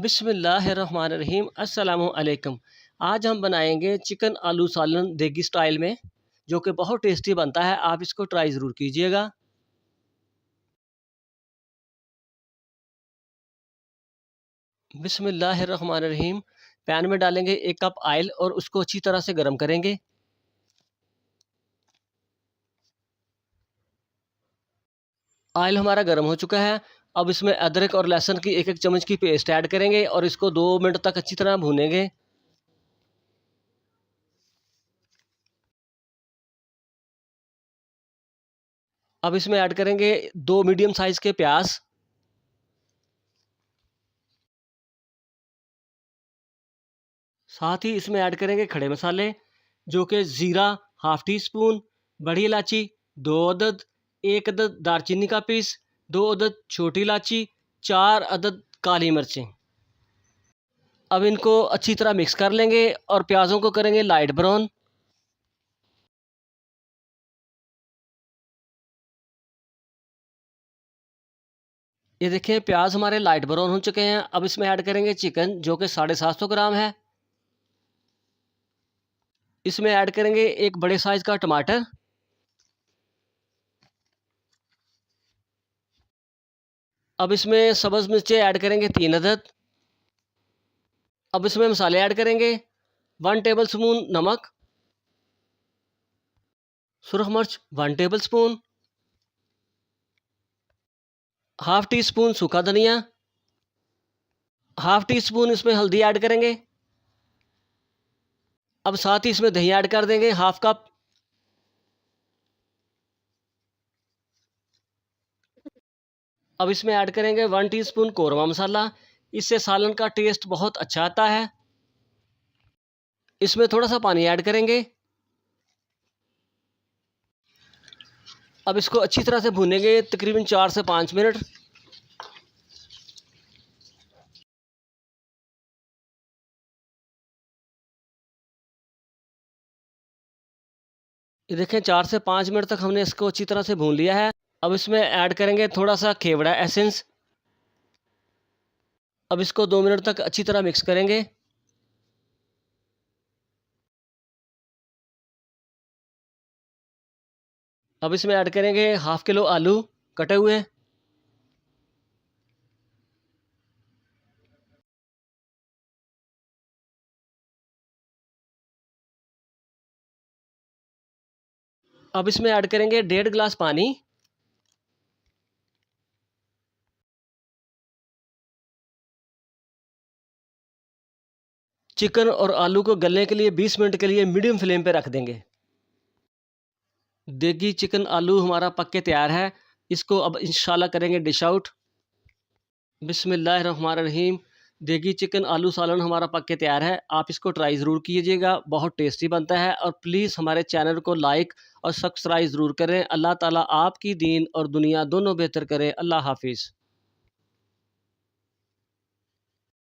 बिस्मिल्लाहिर्रहमानिर्रहीम अस्सलामु अलैकुम। आज हम बनाएंगे चिकन आलू सालन देगी स्टाइल में, जो कि बहुत टेस्टी बनता है। आप इसको ट्राई ज़रूर कीजिएगा। बिस्मिल्लाहिर्रहमानिर्रहीम। पैन में डालेंगे 1 कप ऑयल और उसको अच्छी तरह से गर्म करेंगे। ऑयल हमारा गर्म हो चुका है। अब इसमें अदरक और लहसुन की 1-1 चम्मच की पेस्ट ऐड करेंगे और इसको 2 मिनट तक अच्छी तरह भूनेंगे। अब इसमें ऐड करेंगे 2 मीडियम साइज़ के प्याज। साथ ही इसमें ऐड करेंगे खड़े मसाले, जो कि ज़ीरा हाफ़ टी स्पून, बड़ी इलायची 2 अदद, 1 अदद दालचीनी का पीस, 2 अदद छोटी इलायची, 4 अदद काली मिर्चें। अब इनको अच्छी तरह मिक्स कर लेंगे और प्याज़ों को करेंगे लाइट ब्राउन। ये देखिए प्याज हमारे लाइट ब्राउन हो चुके हैं। अब इसमें ऐड करेंगे चिकन, जो कि 750 ग्राम है। इसमें ऐड करेंगे 1 बड़े साइज़ का टमाटर। अब इसमें सब्ज़ मिर्चें ऐड करेंगे 3 अदद। अब इसमें मसाले ऐड करेंगे 1 टेबल स्पून नमक, सुरख मिर्च 1 table spoon, half tea spoon सूखा धनिया, हाफ़ टी स्पून इसमें हल्दी ऐड करेंगे। अब साथ ही इसमें दही ऐड कर देंगे हाफ़ कप। अब इसमें ऐड करेंगे 1 टीस्पून कोरमा मसाला। इससे सालन का टेस्ट बहुत अच्छा आता है। इसमें थोड़ा सा पानी ऐड करेंगे। अब इसको अच्छी तरह से भूनेंगे तकरीबन 4 से 5 मिनट। ये देखें 4 से 5 मिनट तक हमने इसको अच्छी तरह से भून लिया है। अब इसमें ऐड करेंगे थोड़ा सा खेवड़ा एसेंस। अब इसको 2 मिनट तक अच्छी तरह मिक्स करेंगे। अब इसमें ऐड करेंगे हाफ़ किलो आलू कटे हुए। अब इसमें ऐड करेंगे 1.5 गिलास पानी। चिकन और आलू को गलने के लिए 20 मिनट के लिए मीडियम फ्लेम पे रख देंगे। देगी चिकन आलू हमारा पक के तैयार है। इसको अब इंशाल्लाह करेंगे डिश आउट। बिस्मिल्लाहिर्रहमानिर्रहीम। देगी चिकन आलू सालन हमारा पक के तैयार है। आप इसको ट्राई ज़रूर कीजिएगा, बहुत टेस्टी बनता है। और प्लीज़ हमारे चैनल को लाइक और सब्सक्राइब ज़रूर करें। अल्लाह ताला आपकी दीन और दुनिया दोनों बेहतर करे। अल्लाह हाफ़िज़।